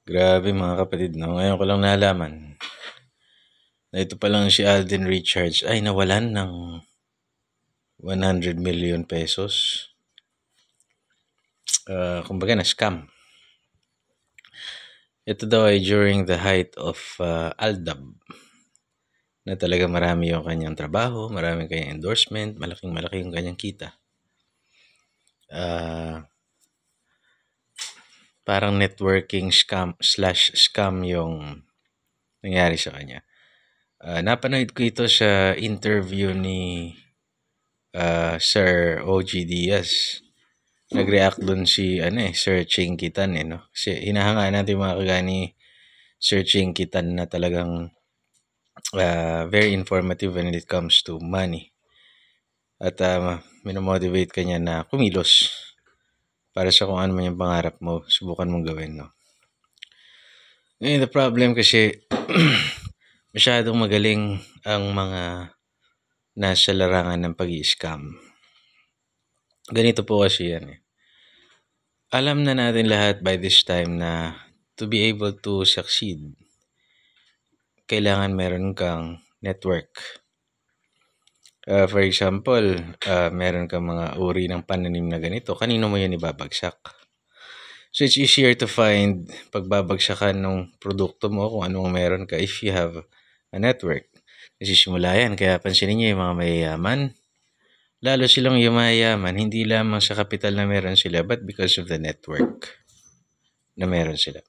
Grabe mga kapatid, no? Ngayon ko lang nalaman na ito palang si Alden Richards ay nawalan ng 100 million pesos. Kumbaga na scam. Ito daw ay during the height of Aldab na talaga marami yung kanyang trabaho, maraming kanyang endorsement, malaking-malaki yung kanyang kita. Parang networking scam yung nangyari sa kanya. Napanood ko ito sa interview ni Sir OG Diaz. Nag-react dun si Sir Ching Kitan no? Kasi hinahanga natin mga kagaya ni Sir Ching Kitan na talagang very informative when it comes to money. At minomotivate ka niya na kumilos para sa kung ano man yung pangarap mo, subukan mong gawin, no? Ngayon, the problem kasi masyadong magaling ang mga nasa larangan ng pag-i-scam. Ganito po kasi yan Alam na natin lahat by this time na to be able to succeed, kailangan meron kang network. For example, meron kang mga uri ng pananim na ganito, kanino mo yan ibabagsak? So it's easier to find pagbabagsakan ng produkto mo kung anong meron ka if you have a network. Nasisimula yan, kaya pansinin niyo yung mga mayayaman. Lalo silang yumayaman, hindi lamang sa kapital na meron sila, but because of the network na meron sila.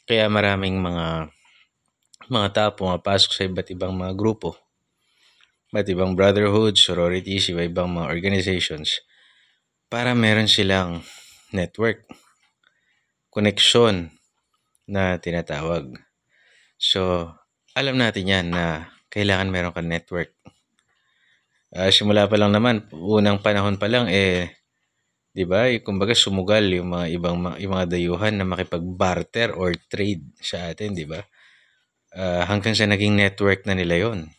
Kaya maraming mga tao pumapasok sa iba't ibang mga grupo, iba't ibang brotherhood, sororities, iba-ibang mga organizations para meron silang network, connection na tinatawag. So, alam natin yan na kailangan meron kang network. Simula pa lang naman, unang panahon pa lang, di ba? Kumbaga sumugal yung mga dayuhan na makipag-barter or trade sa atin, di ba? Hanggang sa naging network na nila yon.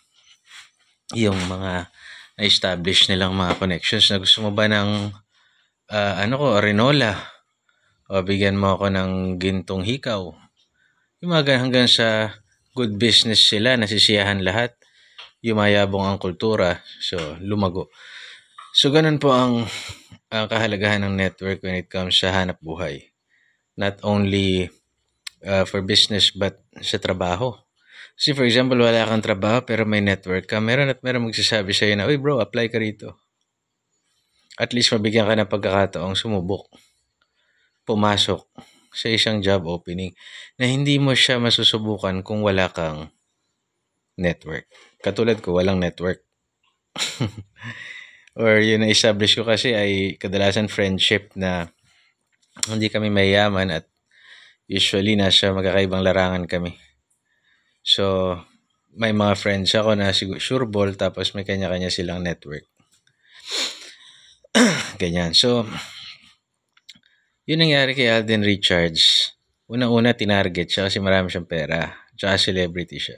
Yung mga na-establish nilang mga connections na gusto mo ba ng Rinola? O bigyan mo ako ng gintong hikaw. Yung mga hanggang sa good business sila, nasisiyahan lahat. Yumayabong ang kultura. So, lumago. So, ganun po ang kahalagahan ng network when it comes sa hanap buhay. Not only for business but sa trabaho. Kasi for example, wala kang trabaho pero may network ka. Meron magsasabi sa'yo na, uy bro, apply ka rito. At least mabigyan ka ng pagkakataong sumubok. Pumasok sa isang job opening na hindi mo siya masusubukan kung wala kang network. Katulad ko, walang network. Or yun na-establish ko kasi ay kadalasan friendship na hindi kami mayaman at usually nasa magkakaibang larangan kami. So, may mga friends ako na sureball tapos may kanya-kanya silang network. Ganyan. So, yun nangyari kay Alden Richards. Unang-una, tinarget siya kasi marami siyang pera. Tsaka celebrity siya.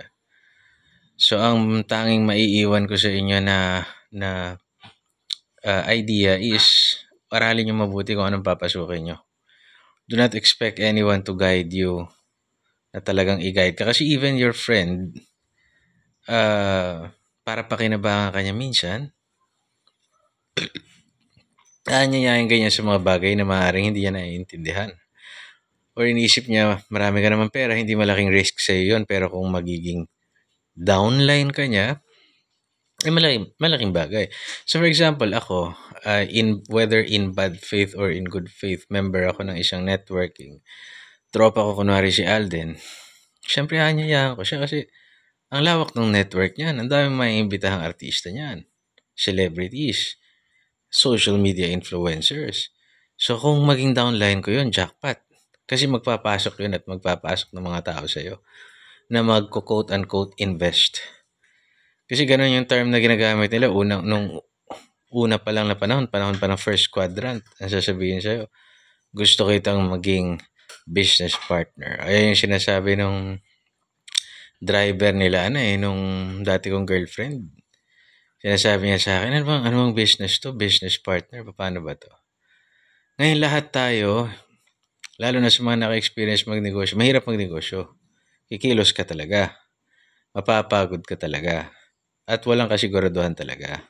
So, ang tanging maiiwan ko sa inyo na idea is aralin nyo mabuti kung anong papasukin nyo. Do not expect anyone to guide you na talagang i-guide ka. Kasi even your friend, para pakinabangan ka niya minsan, aanyayain ka niya sa mga bagay na maaaring hindi niya naiintindihan. Or iniisip niya, marami ka naman pera, hindi malaking risk sa iyo yun. Pero kung magiging downline ka niya, ay malaking bagay. So for example, ako, whether in bad faith or in good faith, member ako ng isang networking. Tropa ko kunwari si Alden. Siyempre, aanyayahan ko siya kasi ang lawak ng network niyan. Ang daming maiimbitahang artista niyan. Celebrities. Social media influencers. So, kung maging downline ko yun, jackpot. Kasi magpapasok yun at magpapasok ng mga tao sa'yo na mag-quote-unquote invest. Kasi ganun yung term na ginagamit nila nung una pa lang na panahon pa ng first quadrant. Ang sasabihin sa'yo, gusto kitang maging business partner. Ayan yung sinasabi nung driver nila nung dati kong girlfriend. Sinasabi niya sa akin, ano bang business to? Business partner? Paano ba to? Ngayon lahat tayo, Lalo na sa mga naka-experience magnegosyo, mahirap magnegosyo. Kikilos ka talaga. Mapapagod ka talaga. At walang kasiguraduhan talaga.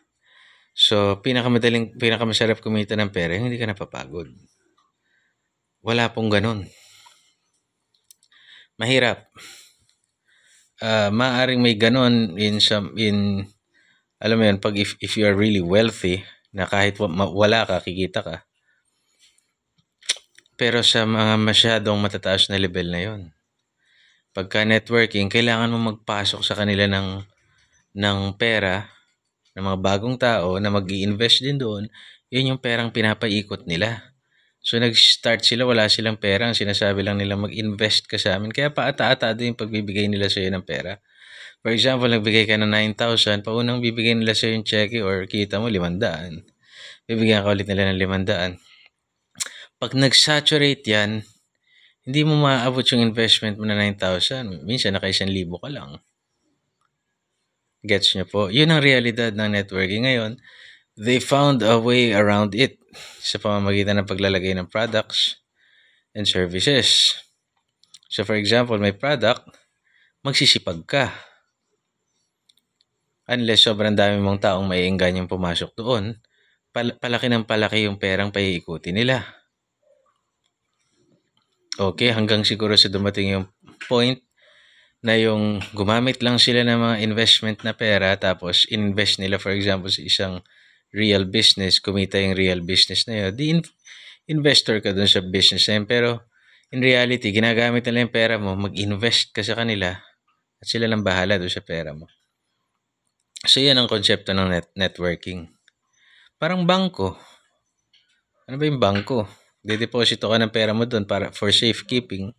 So, pinakamasarap kumita ng pera, hindi ka napapagod. Wala pong ganun. Mahirap. Maaring may ganun alam mo yun, pag if you are really wealthy, na kahit wala ka, kikita ka. Pero sa mga masyadong matataas na level na yon, pagka networking, kailangan mo magpasok sa kanila ng pera, ng mga bagong tao na mag-i-invest din doon. Yun yung perang pinapaikot nila. So nag-start sila, wala silang pera, ang sinasabi lang nila mag-invest ka sa amin. Kaya paata-ata din yung pagbibigay nila sa iyo ng pera. For example, nagbigay ka ng 9,000, paunang bibigay nila sa iyo yung cheque or kita mo 500. Bibigyan ka ulit nila ng 500. Pag nag-saturate yan, hindi mo maaabot yung investment mo na 9,000. Minsan naka 1,000 ka lang. Gets nyo po? Yun ang realidad ng networking ngayon. They found a way around it sa pamamagitan ng paglalagay ng products and services. So for example, may product, magsisipag ka. Unless sobrang dami mong taong maiingganyang pumasok doon, palaki ng palaki yung perang paiikutin nila. Okay, hanggang siguro sa dumating yung point na yung gumamit lang sila ng mga investment na pera tapos invest nila for example sa isang real business, kumita yung real business na yun, di investor ka dun sa business na yun. Pero in reality, ginagamit nila yung pera mo, mag-invest ka sa kanila at sila lang bahala dun sa pera mo. So yan ang konsepto ng networking. Parang bangko. Ano ba yung bangko? Dedeposito ka ng pera mo dun for safekeeping.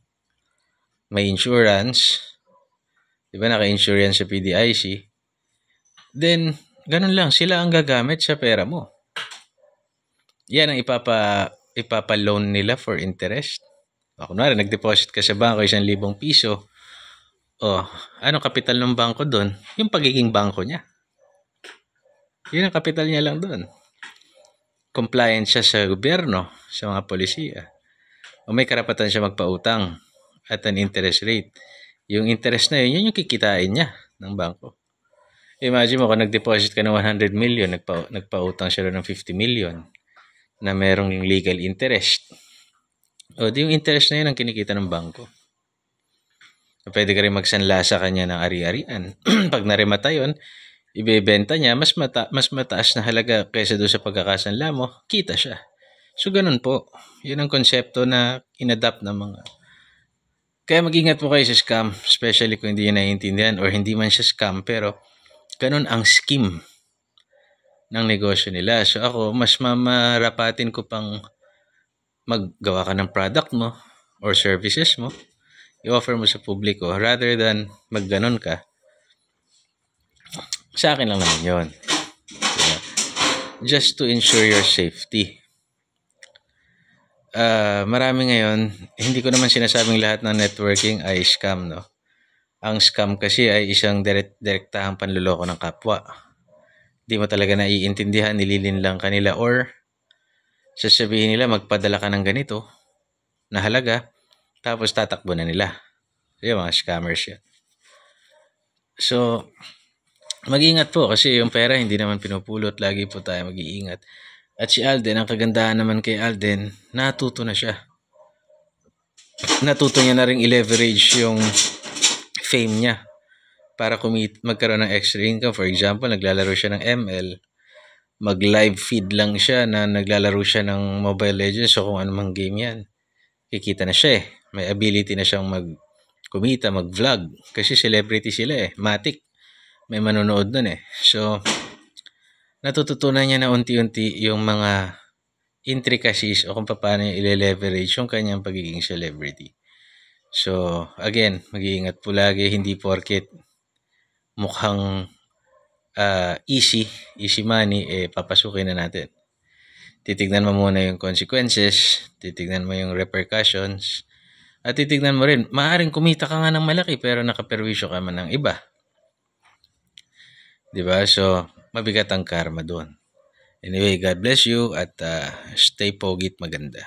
May insurance. Diba naka-insurance sa PDIC? Then, ganun lang. Sila ang gagamit sa pera mo. Yan ang ipapa-loan nila for interest. Kunwari, nag-deposit ka sa bangko 1,000 piso. Anong kapital ng bangko doon? Yung pagiging bangko niya. Yun ang kapital niya lang doon. Compliant siya sa gobyerno, sa mga polisiya. O may karapatan siya magpautang at an interest rate. Yung interest na yun yung kikitain niya ng bangko. Imagine mo kung nag-deposit ka ng 100 million, nagpautang siya ng 50 million na merong legal interest. Di yung interest na yun ang kinikita ng bangko. Pwede ka rin magsanla sa kanya ng ari-arian. Pag narimata yun, ibebenta niya, mas mataas na halaga kaysa doon sa pagkakasanla mo, kita siya. So, ganun po. Yun ang konsepto na inadapt ng mga. Kaya mag-ingat po kayo sa scam, especially kung hindi nyo naiintindihan or hindi man siya scam, pero ganun ang scheme ng negosyo nila. So, ako, mas mamarapatin ko pang maggawa ka ng product mo or services mo, i-offer mo sa publiko rather than magganon ka. Sa akin lang naman yun. Just to ensure your safety. Marami ngayon, hindi ko naman sinasabing lahat ng networking ay scam, no? Ang scam kasi ay isang direktahang panluloko ng kapwa. Hindi mo talaga naiintindihan, nililin lang kanila or sasabihin nila magpadala ka ng ganito na halaga tapos tatakbo na nila. Yung mga scammers yan. So, mag-ingat po kasi yung pera hindi naman pinupulot. Lagi po tayo mag-iingat. At si Alden, ang kagandahan naman kay Alden, natuto na siya. Natuto niya na rin i-leverage yung fame niya para magkaroon ng extra income. For example, naglalaro siya ng ML. Mag-live feed lang siya na naglalaro siya ng Mobile Legends o kung anumang game yan. Kikita na siya eh. May ability na siyang kumita, mag-vlog. Kasi celebrity sila eh. Matic. May manonood nun eh. So, natututunan niya na unti-unti yung mga intricacies o kung paano niya i-leverage yung kanyang pagiging celebrity. So, again, mag-iingat po lagi. Hindi porket mukhang easy money, papasukin na natin. Titignan mo muna yung consequences, titignan mo yung repercussions, at titignan mo rin, maaaring kumita ka nga ng malaki pero nakaperwisyo ka man ng iba. Diba? So, mabigat ang karma doon. Anyway, God bless you at stay pogit maganda.